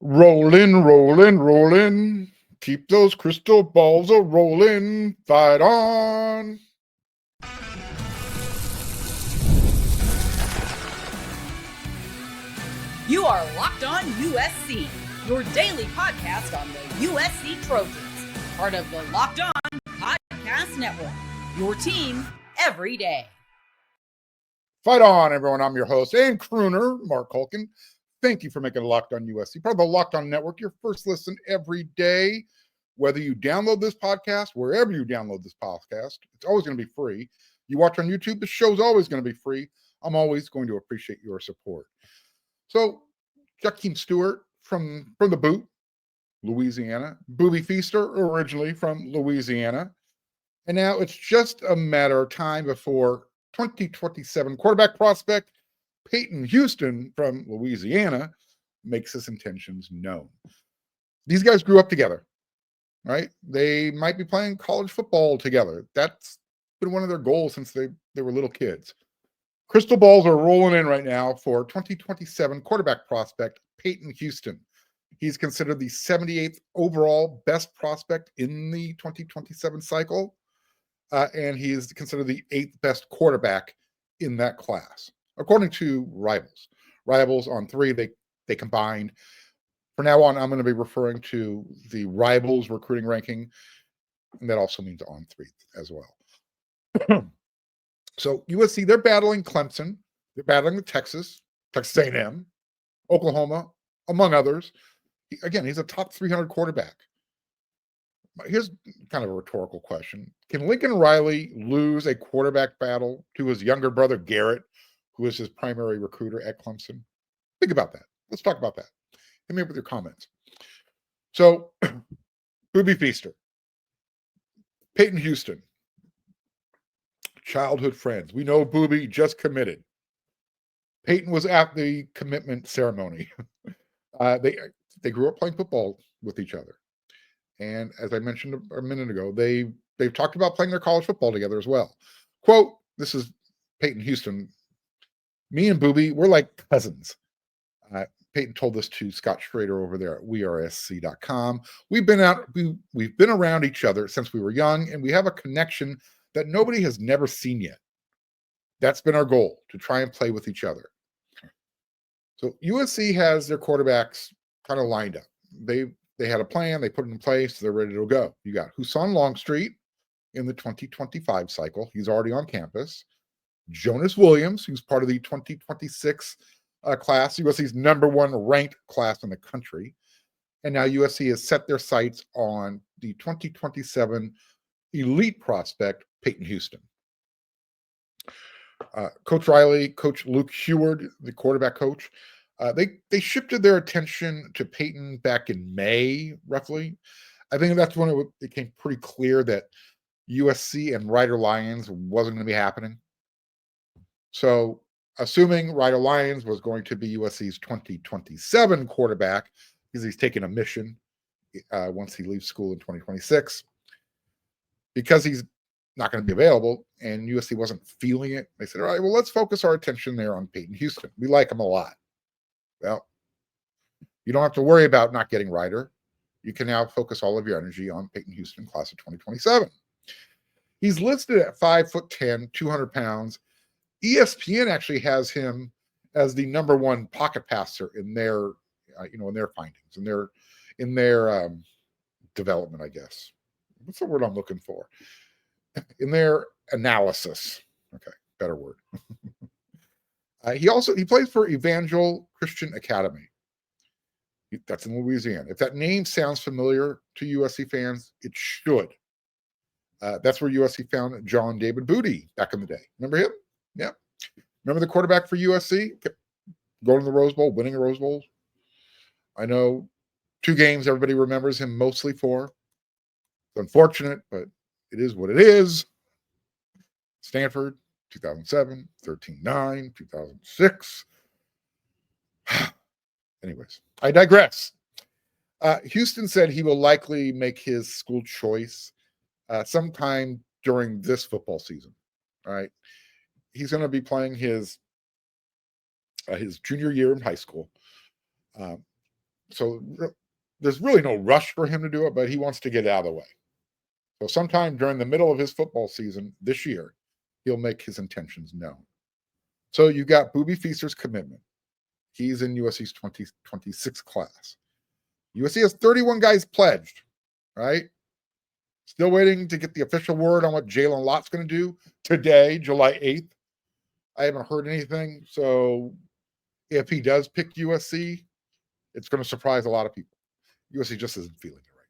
Rollin', rollin', rollin'. Keep those crystal balls a rollin'. Fight on. You are Locked On USC, your daily podcast on the USC Trojans, part of the Locked On Podcast Network, your team every day. Fight on, everyone. I'm your host and crooner, Mark Holkin. Thank you for making Locked On USC, part of the Locked On Network, your first listen every day. Whether you download this podcast, wherever you download this podcast, it's always going to be free. You watch on YouTube, the show's always going to be free. I'm always going to appreciate your support. So, Jakeem Stewart from the boot, Louisiana. Boobie Feaster, originally from Louisiana. And now it's just a matter of time before 2027 quarterback prospect Peyton Houston from Louisiana makes his intentions known. These guys grew up together, right? They might be playing college football together. That's been one of their goals since they were little kids. Crystal balls are rolling in right now for 2027 quarterback prospect Payton Houston. He's considered the 78th overall best prospect in the 2027 cycle, and he is considered the 8th best quarterback in that class, according to Rivals. Rivals on 3, they combined. From now on, I'm going to be referring to the Rivals recruiting ranking, and that also means on 3 as well. So USC, they're battling Clemson, they're battling the Texas A&M, Oklahoma, among others. Again, he's a top 300 quarterback. Here's kind of a rhetorical question. Can Lincoln Riley lose a quarterback battle to his younger brother, Garrett, who is his primary recruiter at Clemson? Think about that. Let's talk about that. Hit me up with your comments. So, Boobie Feaster, Peyton Houston, childhood friends. We know Boobie just committed. Peyton was at the commitment ceremony. They grew up playing football with each other. And as I mentioned a minute ago, they've talked about playing their college football together as well. Quote, this is Peyton Houston. Me and Boobie, we're like cousins. Peyton told this to Scott Schrader over there at wearesc.com. We've been around each other since we were young, and we have a connection that nobody has never seen yet. That's been our goal, to try and play with each other. So USC has their quarterbacks kind of lined up. They had a plan, they put it in place, they're ready to go. You got Husan Longstreet in the 2025 cycle. He's already on campus. Jonas Williams, who's part of the 2026 class, USC's number 1 ranked class in the country. And now USC has set their sights on the 2027 elite prospect, Peyton Houston. Coach Riley, Coach Luke Heward, the quarterback coach, they shifted their attention to Peyton back in May, roughly. I think that's when it became pretty clear that USC and Rider Lions wasn't going to be happening. So, assuming Rider Lions was going to be USC's 2027 quarterback, because he's taking a mission once he leaves school in 2026, because he's not going to be available and USC wasn't feeling it, they said, all right, well, let's focus our attention there on Peyton Houston. We like him a lot. Well, you don't have to worry about not getting Rider. You can now focus all of your energy on Peyton Houston, class of 2027. He's listed at 5'10", 200 pounds. ESPN actually has him as the number 1 pocket passer in their, in their findings, in their development, I guess. What's the word I'm looking for? In their analysis. Okay, better word. He plays for Evangel Christian Academy. That's in Louisiana. If that name sounds familiar to USC fans, it should. That's where USC found John David Booty back in the day. Remember him? Yeah. Remember the quarterback for USC? Kept going to the Rose Bowl, winning a Rose Bowl. I know 2 games everybody remembers him mostly for. It's unfortunate, but it is what it is. Stanford, 2007, 13-9, 2006. Anyways, I digress. Houston said he will likely make his school choice sometime during this football season. All right. He's going to be playing his junior year in high school. So there's really no rush for him to do it, but he wants to get it out of the way. So sometime during the middle of his football season this year, he'll make his intentions known. So you got Boobie Feaster's commitment. He's in USC's 2026 class. USC has 31 guys pledged, right? Still waiting to get the official word on what Jalen Lott's going to do today, July 8th. I haven't heard anything. So if he does pick USC, it's going to surprise a lot of people. USC just isn't feeling it right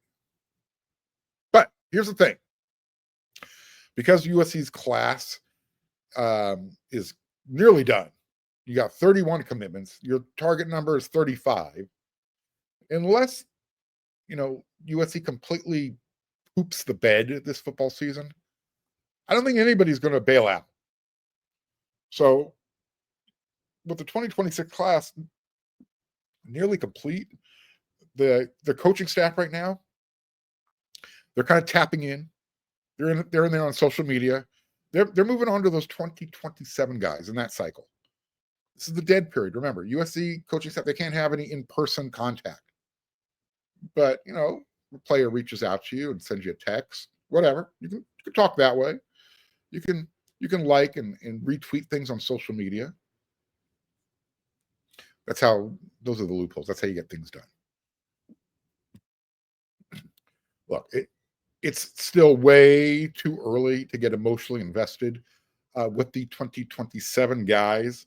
now. But here's the thing. Because USC's class is nearly done, you got 31 commitments. Your target number is 35. Unless, USC completely poops the bed this football season, I don't think anybody's going to bail out. So with the 2026 class nearly complete, the coaching staff right now, they're kind of tapping in. They're in there on social media. They're moving on to those 2027 guys in that cycle. This is the dead period. Remember, USC coaching staff, they can't have any in-person contact. But, the player reaches out to you and sends you a text, whatever. You can talk that way. You can like and retweet things on social media. Those are the loopholes. That's how you get things done. Look, it's still way too early to get emotionally invested with the 2027 guys.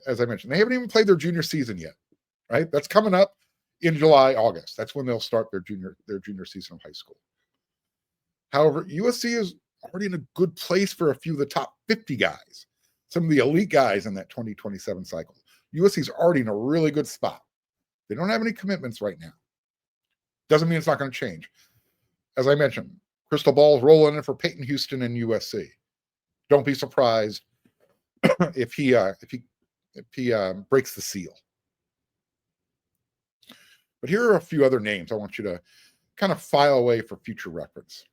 As I mentioned, they haven't even played their junior season yet, right? That's coming up in July, August. That's when they'll start their junior season of high school. However, USC is already in a good place for a few of the top 50 guys, some of the elite guys in that 2027 cycle. USC is already in a really good spot. They don't have any commitments right now. Doesn't mean it's not going to change. As I mentioned, crystal ball's rolling in for Peyton Houston and USC. Don't be surprised if he breaks the seal. But here are a few other names I want you to kind of file away for future reference.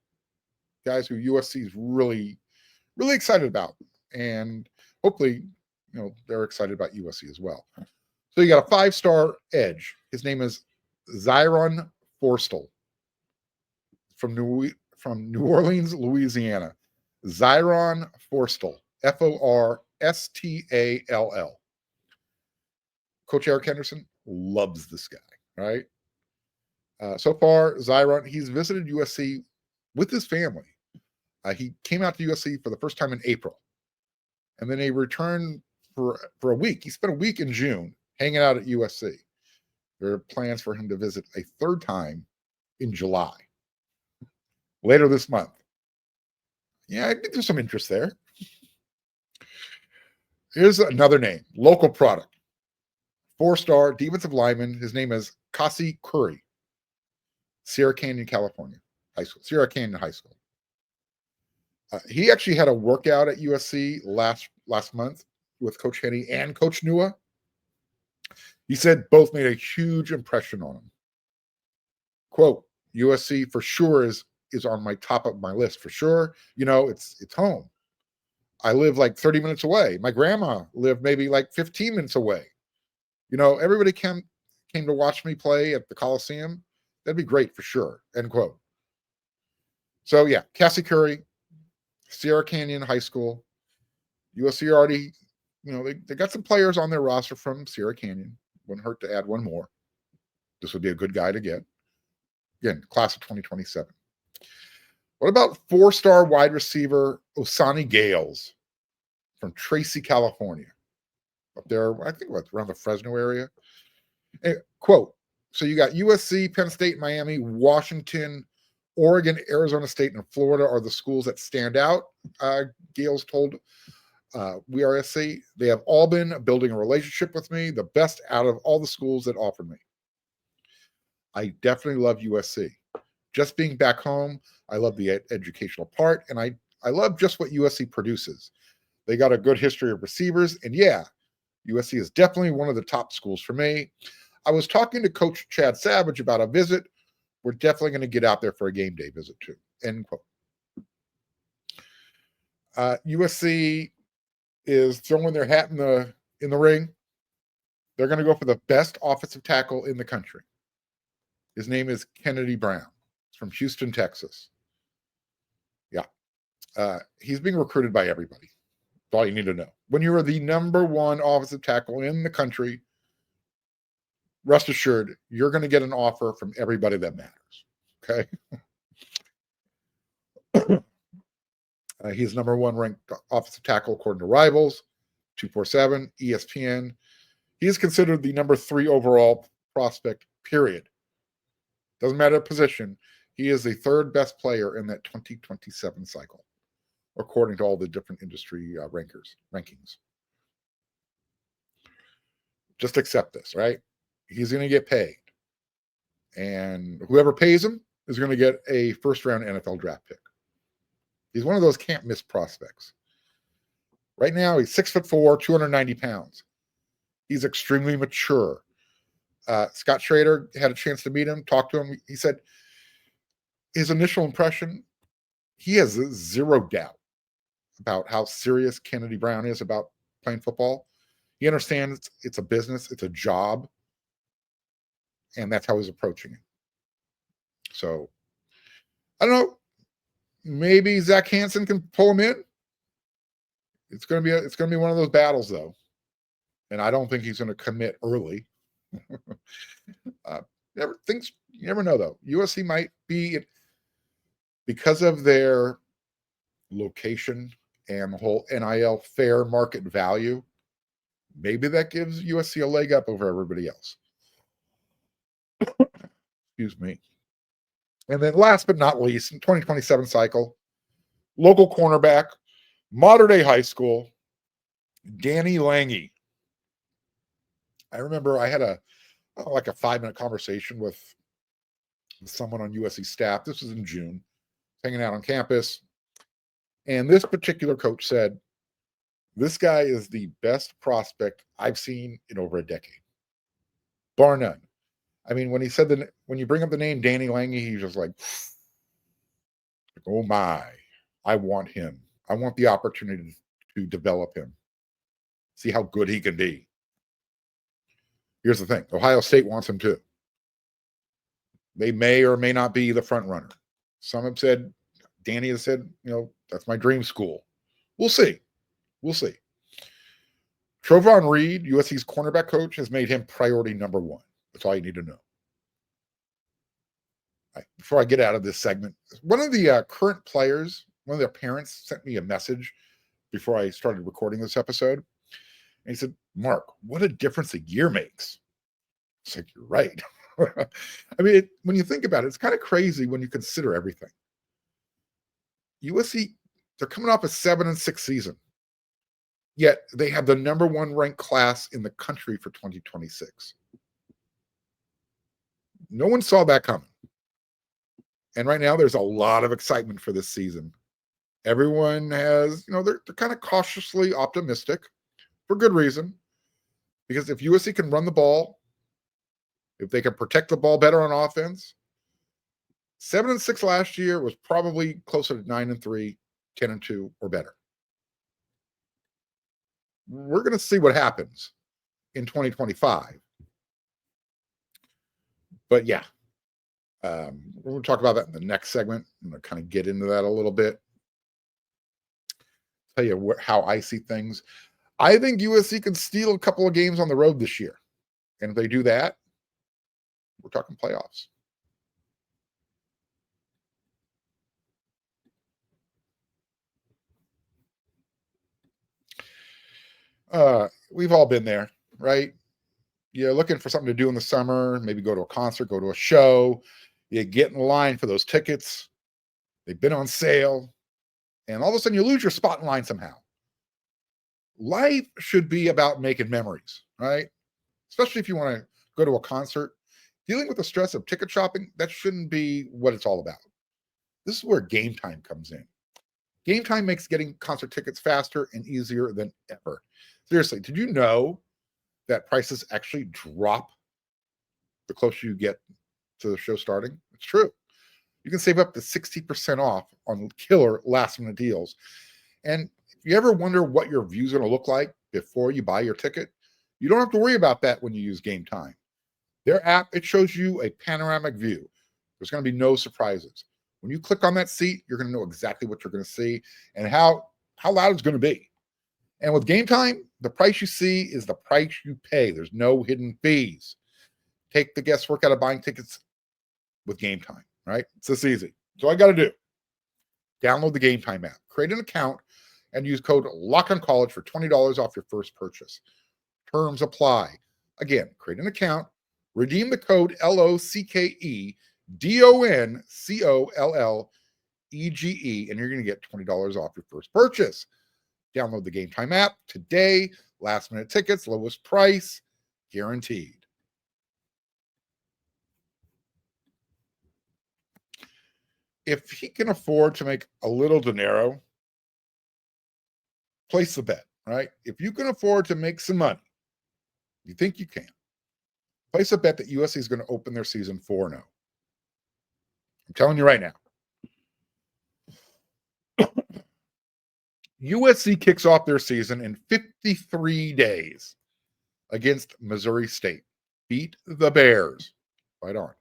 Guys who USC is really, really excited about. And hopefully, they're excited about USC as well. So you got a 5-star edge. His name is Zyron Forstall from New Orleans, Louisiana. Zyron Forstall, Forstall. Coach Eric Henderson loves this guy, right? So far, Zyron, he's visited USC with his family. He came out to USC for the first time in April. And then he returned for a week. He spent a week in June hanging out at USC. There are plans for him to visit a third time in July, later this month. Yeah, I think there's some interest there. Here's another name, local product. 4-star defensive lineman. His name is Kasi Curry, Sierra Canyon, California High School. Sierra Canyon High School. He actually had a workout at USC last month with Coach Henny and Coach Nua. He said both made a huge impression on him. Quote, USC for sure is on my top of my list for sure. It's home. I live like 30 minutes away. My grandma lived maybe like 15 minutes away. Everybody came to watch me play at the Coliseum. That'd be great for sure. End quote. So yeah, Cassie Curry, Sierra Canyon High School. USC already, they got some players on their roster from Sierra Canyon. Wouldn't hurt to add one more. This would be a good guy to get. Again, class of 2027. What about 4-star wide receiver Osani Gales from Tracy, California? Up there, I think around the Fresno area. Quote, so you got USC, Penn State, Miami, Washington, Oregon, Arizona State, and Florida are the schools that stand out. Gales told WRSC, they have all been building a relationship with me, the best out of all the schools that offered me. I definitely love USC. Just being back home, I love the educational part, and I love just what USC produces. They got a good history of receivers, and yeah, USC is definitely one of the top schools for me. I was talking to Coach Chad Savage about a visit. We're definitely going to get out there for a game day visit too. End quote. USC is throwing their hat in the ring. They're going to go for the best offensive tackle in the country. His name is Kennedy Brown. He's from Houston, Texas. Yeah. He's being recruited by everybody. That's all you need to know. When you are the number one offensive tackle in the country, rest assured, you're going to get an offer from everybody that matters. Okay. He's number one ranked offensive tackle according to Rivals, 247, ESPN. He is considered the number 3 overall prospect, period. Doesn't matter position. He is the 3rd best player in that 2027 cycle, according to all the different industry rankings. Just accept this, right? He's going to get paid. And whoever pays him is going to get a first-round NFL draft pick. He's one of those can't-miss prospects. Right now, he's 6'4", 290 pounds. He's extremely mature. Scott Schrader had a chance to meet him, talk to him. He said his initial impression, he has zero doubt about how serious Kennedy Brown is about playing football. He understands it's a business, it's a job, and that's how he's approaching it. So, I don't know. Maybe Zach Hansen can pull him in. It's going to be one of those battles, though, and I don't think he's going to commit early. You never know, though. USC might be, because of their location and the whole NIL fair market value, maybe that gives USC a leg up over everybody else. Excuse me. And then last but not least, in 2027 cycle, local cornerback, Mater Dei High School, Danny Lange. I remember I had a 5-minute conversation with someone on USC staff. This was in June, hanging out on campus. And this particular coach said, this guy is the best prospect I've seen in over a decade, bar none. I mean, when you bring up the name Danny Lange, he's just like, oh my, I want him. I want the opportunity to develop him, see how good he can be. Here's the thing. Ohio State wants him too. They may or may not be the front runner. Some have said, Danny has said, that's my dream school. We'll see. Trovon Reed, USC's cornerback coach, has made him priority number 1. That's all you need to know. Right, before I get out of this segment, one of the current players, one of their parents sent me a message before I started recording this episode. And he said, Mark, what a difference a year makes. It's like, you're right. I mean, when you think about it, it's kind of crazy when you consider everything. USC, they're coming off a 7-6 season. Yet they have the number 1 ranked class in the country for 2026. No one saw that coming. And right now there's a lot of excitement for this season. Everyone has, they're kind of cautiously optimistic for good reason. Because if USC can run the ball, if they can protect the ball better on offense, 7-6 last year was probably closer to 9-3, 10-2, or better. We're going to see what happens in 2025. But yeah, we're going to talk about that in the next segment. I'm going to kind of get into that a little bit. Tell you how I see things. I think USC can steal a couple of games on the road this year. And if they do that, we're talking playoffs. We've all been there, right? You're looking for something to do in the summer, maybe go to a concert, go to a show. You get in line for those tickets. They've been on sale. And all of a sudden you lose your spot in line somehow. Life should be about making memories, right? Especially if you want to go to a concert. Dealing with the stress of ticket shopping, that shouldn't be what it's all about. This is where Game Time comes in. Game Time makes getting concert tickets faster and easier than ever. Seriously, did you know that prices actually drop the closer you get to the show starting? It's true. You can save up to 60% off on killer last-minute deals. And if you ever wonder what your view's going to look like before you buy your ticket, you don't have to worry about that when you use Game Time. Their app, it shows you a panoramic view. There's going to be no surprises. When you click on that seat, you're going to know exactly what you're going to see and how loud it's going to be. And with Game Time, the price you see is the price you pay. There's no hidden fees. Take the guesswork out of buying tickets with Game Time, right? It's this easy. So all I got to do, download the Game Time app, create an account, and use code LOCKONCOLLEGE for $20 off your first purchase. Terms apply. Again, create an account, redeem the code LOCKEDONCOLLEGE, and you're going to get $20 off your first purchase. Download the Game Time app today. Last minute tickets, lowest price, guaranteed. If he can afford to make a little dinero, place the bet, right? If you can afford to make some money, you think you can, place a bet that USC is going to open their season 4-0. I'm telling you right now. USC kicks off their season in 53 days against Missouri State. Beat the Bears. Right on.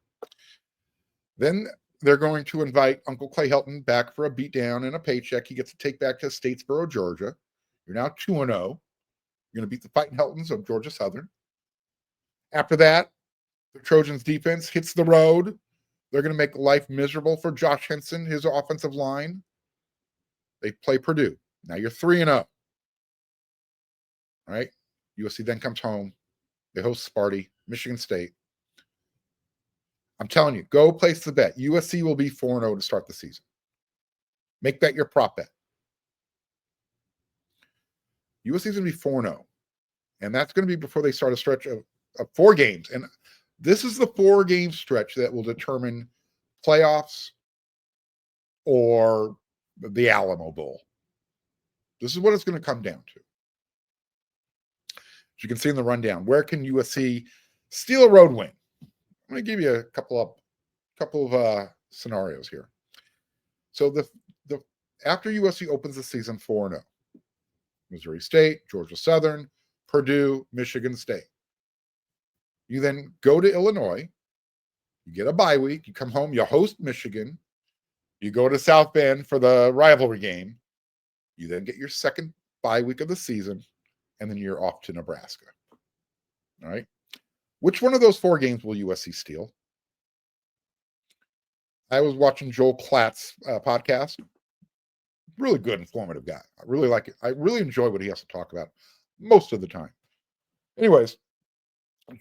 Then they're going to invite Uncle Clay Helton back for a beatdown and a paycheck he gets to take back to Statesboro, Georgia. You're now 2-0. You're going to beat the Fighting Heltons of Georgia Southern. After that, the Trojans defense hits the road. They're going to make life miserable for Josh Henson, his offensive line. They play Purdue. Now you're 3-0. Right? USC then comes home. They host Sparty, Michigan State. I'm telling you, go place the bet. USC will be 4-0 to start the season. Make that your prop bet. USC is going to be 4-0. And that's going to be before they start a stretch of 4 games. And this is the 4-game stretch that will determine playoffs or the Alamo Bowl. This is what it's going to come down to. As you can see in the rundown, where can USC steal a road win? I'm going to give you a couple of scenarios here. So the after USC opens the season 4-0, Missouri State, Georgia Southern, Purdue, Michigan State. You then go to Illinois. You get a bye week. You come home. You host Michigan. You go to South Bend for the rivalry game. You then get your second bye week of the season, and then you're off to Nebraska. All right. Which one of those 4 games will USC steal? I was watching Joel Klatt's podcast. Really good, informative guy. I really like it. I really enjoy what he has to talk about most of the time. Anyways,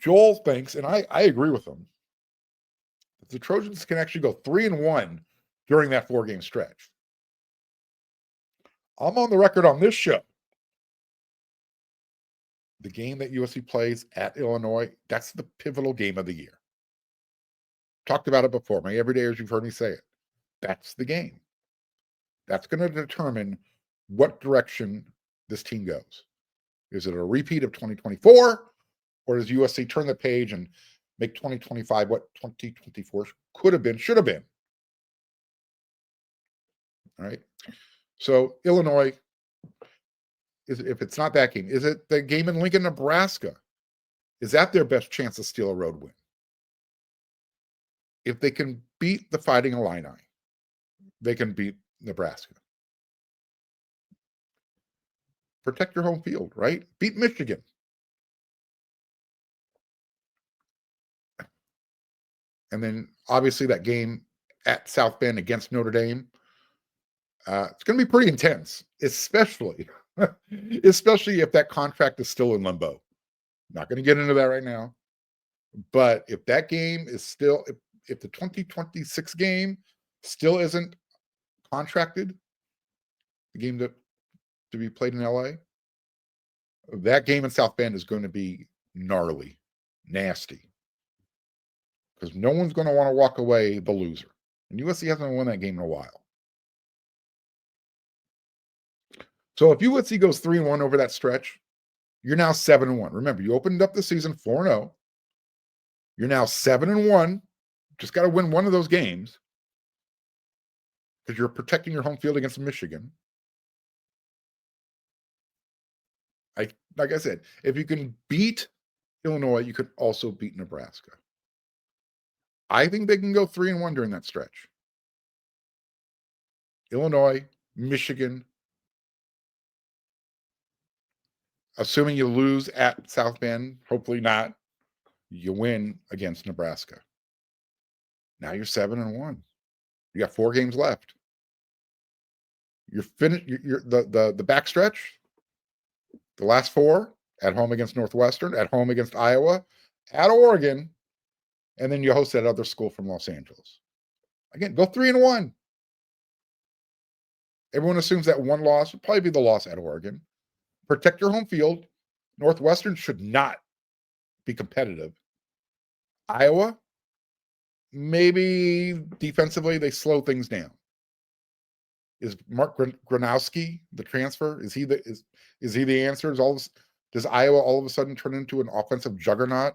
Joel thinks, and I agree with him, that the Trojans can actually go 3-1 during that 4-game stretch. I'm on the record on this show. The game that USC plays at Illinois, that's the pivotal game of the year. Talked about it before. My everydayers, you've heard me say it. That's the game. That's going to determine what direction this team goes. Is it a repeat of 2024, or does USC turn the page and make 2025 what 2024 could have been, should have been? All right. So Illinois, if it's not that game, is it the game in Lincoln, Nebraska? Is that their best chance to steal a road win? If they can beat the Fighting Illini, they can beat Nebraska. Protect your home field, right? Beat Michigan. And then obviously that game at South Bend against Notre Dame, it's going to be pretty intense, especially if that contract is still in limbo. Not going to get into that right now. But if that game is still, if the 2026 game still isn't contracted, the game to be played in LA, that game in South Bend is going to be gnarly, nasty. Because no one's going to want to walk away the loser. And USC hasn't won that game in a while. So if USC goes 3-1 over that stretch, you're now 7-1. Remember, you opened up the season 4-0. You're now 7-1. Just got to win one of those games because you're protecting your home field against Michigan. Like I said, if you can beat Illinois, you could also beat Nebraska. I think they can go 3-1 during that stretch. Illinois, Michigan, assuming you lose at South Bend, hopefully not, you win against Nebraska. Now you're 7-1. You got 4 games left. You're finished. You're the backstretch. The last 4 at home against Northwestern, at home against Iowa, at Oregon, and then you host that other school from Los Angeles. Again, go 3-1. Everyone assumes that one loss would probably be the loss at Oregon. Protect your home field. Northwestern should not be competitive. Iowa, maybe defensively they slow things down. Is Mark Gronowski the transfer? Is he the answer? Does Iowa all of a sudden turn into an offensive juggernaut?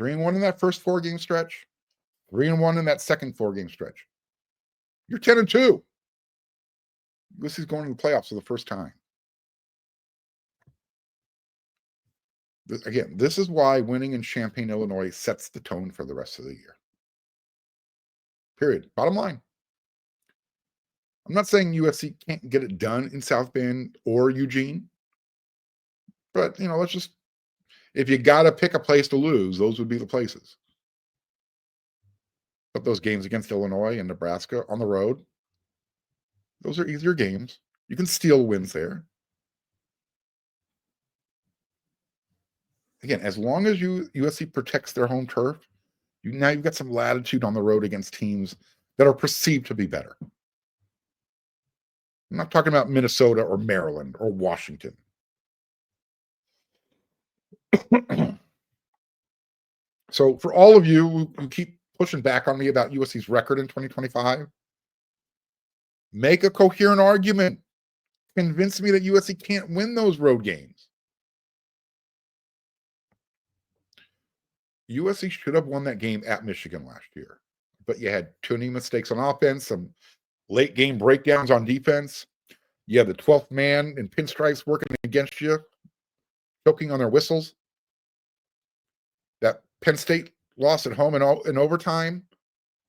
3-1 in that first 4-game stretch, 3-1 in that second 4-game stretch. You're 10-2. USC's going to the playoffs for the first time. Again, this is why winning in Champaign, Illinois sets the tone for the rest of the year. Period. Bottom line. I'm not saying USC can't get it done in South Bend or Eugene, but, let's just, if you got to pick a place to lose, those would be the places. But those games against Illinois and Nebraska on the road, those are easier games. You can steal wins there. Again, as long as USC protects their home turf, you've got some latitude on the road against teams that are perceived to be better. I'm not talking about Minnesota or Maryland or Washington. So for all of you who keep pushing back on me about USC's record in 2025, make a coherent argument. Convince me that USC can't win those road games. USC should have won that game at Michigan last year, but you had too many mistakes on offense, some late game breakdowns on defense. You had the 12th man in pinstripes working against you, choking on their whistles. That Penn State loss at home in overtime,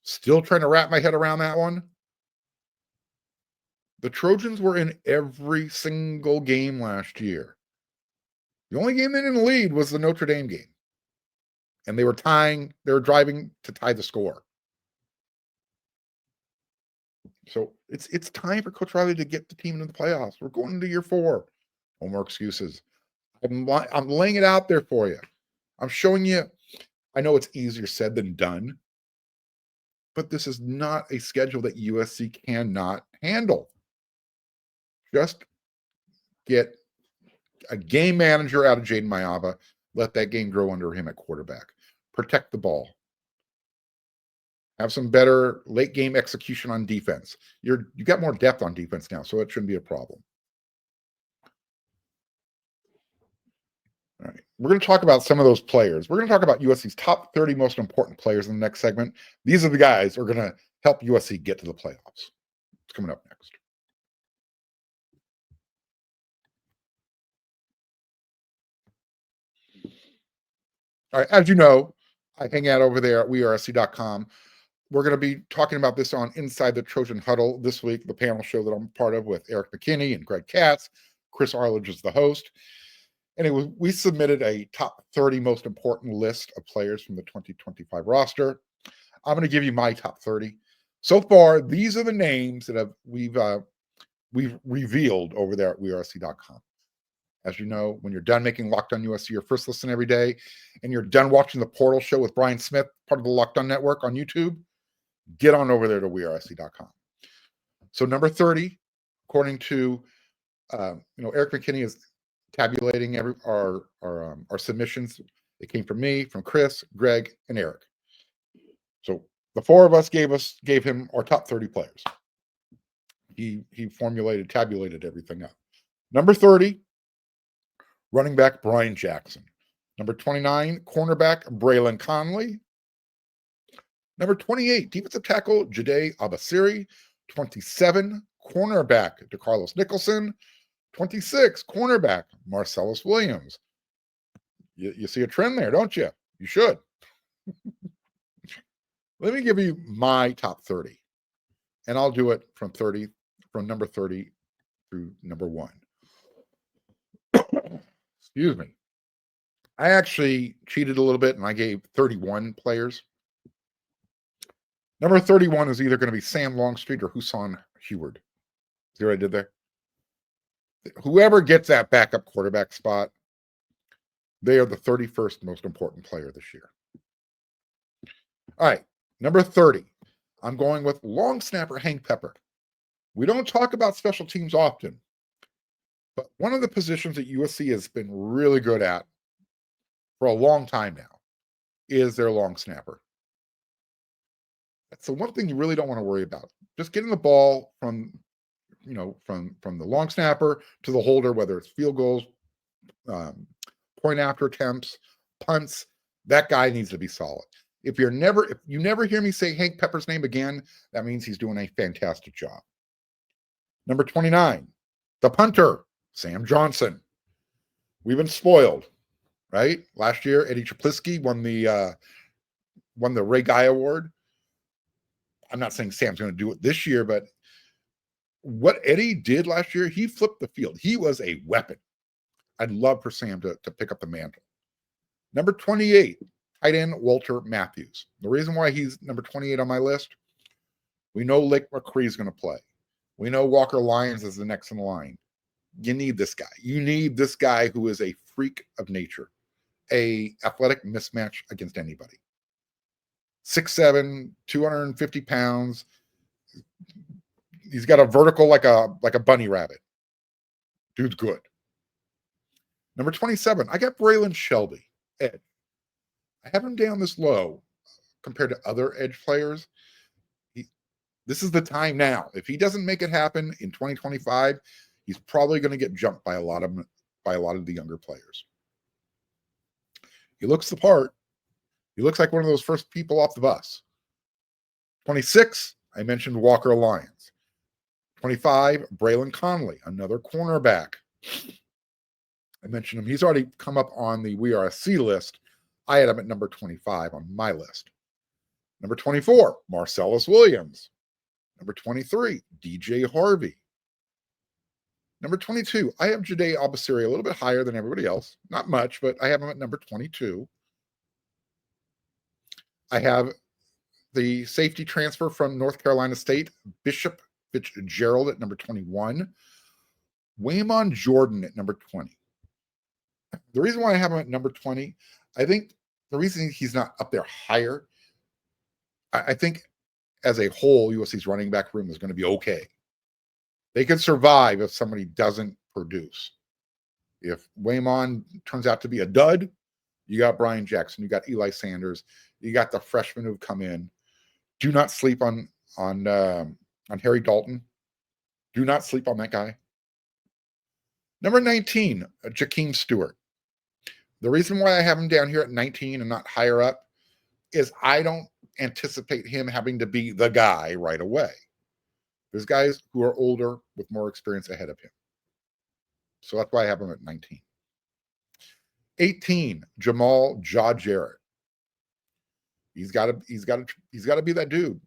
still trying to wrap my head around that one. The Trojans were in every single game last year. The only game they didn't lead was the Notre Dame game. And they were driving to tie the score. So it's time for Coach Riley to get the team into the playoffs. We're going into year 4. No more excuses. I'm laying it out there for you. I'm showing you. I know it's easier said than done, but this is not a schedule that USC cannot handle. Just get a game manager out of Jaden Mayava. Let that game grow under him at quarterback. Protect the ball. Have some better late game execution on defense. You got more depth on defense now, so it shouldn't be a problem. All right. We're going to talk about some of those players. We're going to talk about USC's top 30 most important players in the next segment. These are the guys who are going to help USC get to the playoffs. It's coming up next. All right. As you know, I hang out over there at wearesc.com. We're going to be talking about this on Inside the Trojan Huddle this week, the panel show that I'm part of with Eric McKinney and Greg Katz. Chris Arledge is the host. Anyway, we submitted a top 30 most important list of players from the 2025 roster. I'm going to give you my top 30. So far, these are the names that we've revealed over there at wearesc.com. As you know, when you're done making Locked On USC your first listen every day, and you're done watching the Portal Show with Brian Smith, part of the Locked On Network on YouTube, get on over there to wearesc.com. So number 30, according to Eric McKinney is tabulating our submissions. It came from me, from Chris, Greg, and Eric. So the 4 of us gave him our top 30 players. He tabulated everything up. Number 30, running back Brian Jackson. Number 29, cornerback Braylon Conley. Number 28, defensive tackle Jade Abasiri. 27, cornerback DeCarlos Nicholson. 26, cornerback Marcellus Williams. You see a trend there, don't you? You should. Let me give you my top 30, and I'll do it from number 30 through number 1. Excuse me. I actually cheated a little bit, and I gave 31 players. Number 31 is either going to be Sam Longstreet or Husson Heward. See what I did there? Whoever gets that backup quarterback spot, they are the 31st most important player this year. All right, number 30. I'm going with long snapper Hank Pepper. We don't talk about special teams often, but one of the positions that USC has been really good at for a long time now is their long snapper. That's the one thing you really don't want to worry about. Just getting the ball from the long snapper to the holder, whether it's field goals, point after attempts, punts. That guy needs to be solid. If you never hear me say Hank Pepper's name again, that means he's doing a fantastic job. Number 29, the punter, Sam Johnson. We've been spoiled, right? Last year, Eddie Traplisky won the Ray Guy Award. I'm not saying Sam's going to do it this year, but what Eddie did last year, he flipped the field. He was a weapon. I'd love for Sam to pick up the mantle. Number 28, tight end Walter Matthews. The reason why he's number 28 on my list, we know Lake McCree is going to play. We know Walker Lyons is the next in line. You need this guy. You need this guy who is a freak of nature, a athletic mismatch against anybody. 6'7", 250 pounds. He's got a vertical like a bunny rabbit. Dude's good. Number 27, I got Braylon Shelby, edge. I have him down this low compared to other edge players. This is the time now. If he doesn't make it happen in 2025, he's probably going to get jumped by a lot of the younger players. He looks the part. He looks like one of those first people off the bus. 26, I mentioned Walker Lyons. 25, Braylon Conley, another cornerback. I mentioned him. He's already come up on the We Are a C list. I had him at number 25 on my list. Number 24, Marcellus Williams. Number 23, DJ Harvey. Number 22, I have Jade Albasiri a little bit higher than everybody else. Not much, but I have him at number 22. I have the safety transfer from North Carolina State, Bishop Fitzgerald at number 21. Waymon Jordan at number 20. The reason why I have him at number 20, I think the reason he's not up there higher, I think as a whole, USC's running back room is going to be okay. They could survive if somebody doesn't produce. If Waymon turns out to be a dud, you got Brian Jackson, you got Eli Sanders, you got the freshmen who've come in. Do not sleep on Harry Dalton. Do not sleep on that guy. Number 19, Jakeem Stewart. The reason why I have him down here at 19 and not higher up is I don't anticipate him having to be the guy right away. There's guys who are older with more experience ahead of him. So that's why I have him at 19. 18, Jamal Jaw Jarrett. He's got to be that dude.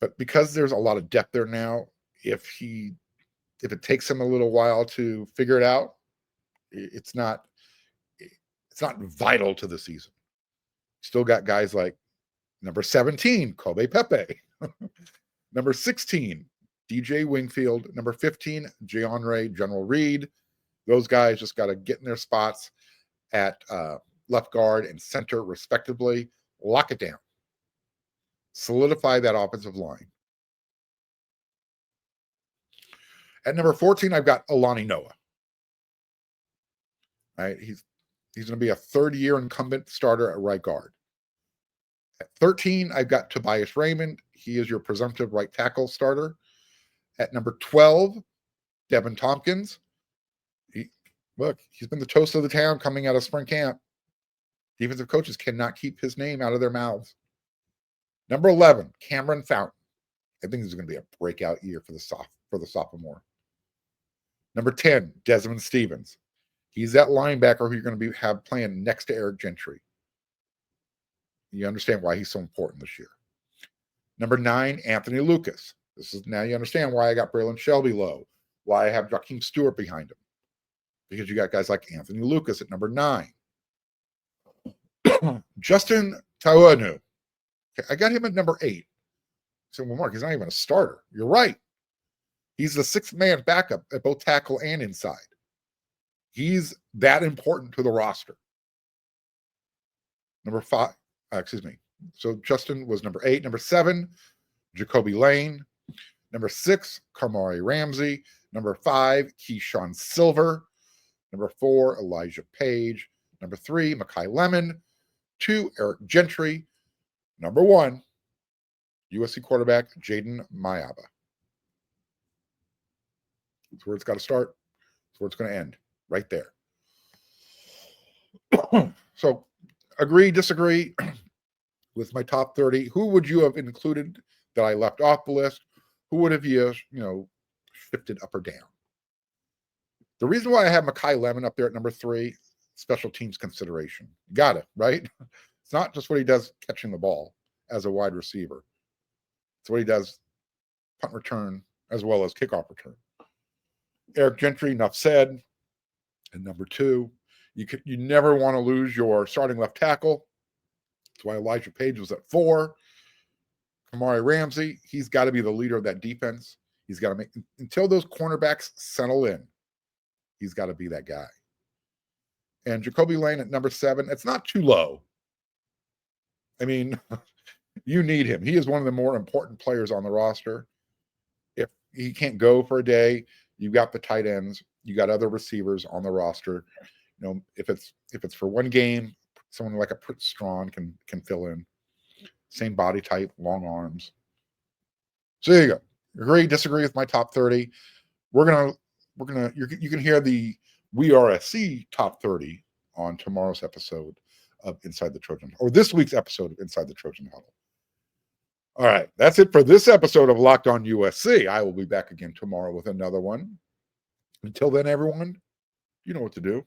But because there's a lot of depth there now, if it takes him a little while to figure it out, it's not vital to the season. Still got guys like number 17, Kobe Pepe. Number 16, DJ Wingfield. Number 15, Jeonre General Reed. Those guys just got to get in their spots at left guard and center, respectively. Lock it down. Solidify that offensive line. At number 14, I've got Alani Noah. All right, he's going to be a third-year incumbent starter at right guard. At 13, I've got Tobias Raymond. He is your presumptive right tackle starter. At number 12, Devin Tompkins. He's been the toast of the town coming out of spring camp. Defensive coaches cannot keep his name out of their mouths. Number 11, Cameron Fountain. I think this is going to be a breakout year for the sophomore. Number 10, Desmond Stevens. He's that linebacker who you're going to have playing next to Eric Gentry. You understand why he's so important this year. Number 9, Anthony Lucas. This is now you understand why I got Braylon Shelby low, why I have Jakeem Stewart behind him, because you got guys like Anthony Lucas at number 9. Justin Tauanu. Okay, I got him at number 8. So, well, Mark, he's not even a starter. You're right. He's the 6th-man backup at both tackle and inside. He's that important to the roster. Number 5, So Justin was number 8. Number 7, Jacoby Lane. Number 6, Kamari Ramsey. Number 5, Keyshawn Silver. Number 4, Elijah Page. Number 3, Mekhi Lemon. 2, Eric Gentry. Number 1, USC quarterback Jaden Mayaba. That's where it's got to start. That's where it's going to end. Right there. So, agree, disagree with my top 30. Who would you have included that I left off the list? Who would have you shifted up or down? The reason why I have Mekhi Lemon up there at number 3, special teams consideration. Got it, right? It's not just what he does catching the ball as a wide receiver. It's what he does punt return as well as kickoff return. Eric Gentry, enough said. And number 2, you never want to lose your starting left tackle. That's why Elijah Page was at 4. Kamari Ramsey, he's got to be the leader of that defense. He's got to make, until those cornerbacks settle in, he's got to be that guy. And Jacoby Lane at number 7, it's not too low. I mean, you need him. He is one of the more important players on the roster. If he can't go for a day, you've got the tight ends, you got other receivers on the roster. If it's for one game, someone like a Prince Strawn can fill in. Same body type, long arms. So there you go. Agree, disagree with my top 30. You can hear the We Are SC top 30 on tomorrow's episode of Inside the Trojan, or this week's episode of Inside the Trojan Huddle. All right, that's it for this episode of Locked On USC. I will be back again tomorrow with another one. Until then, everyone, you know what to do.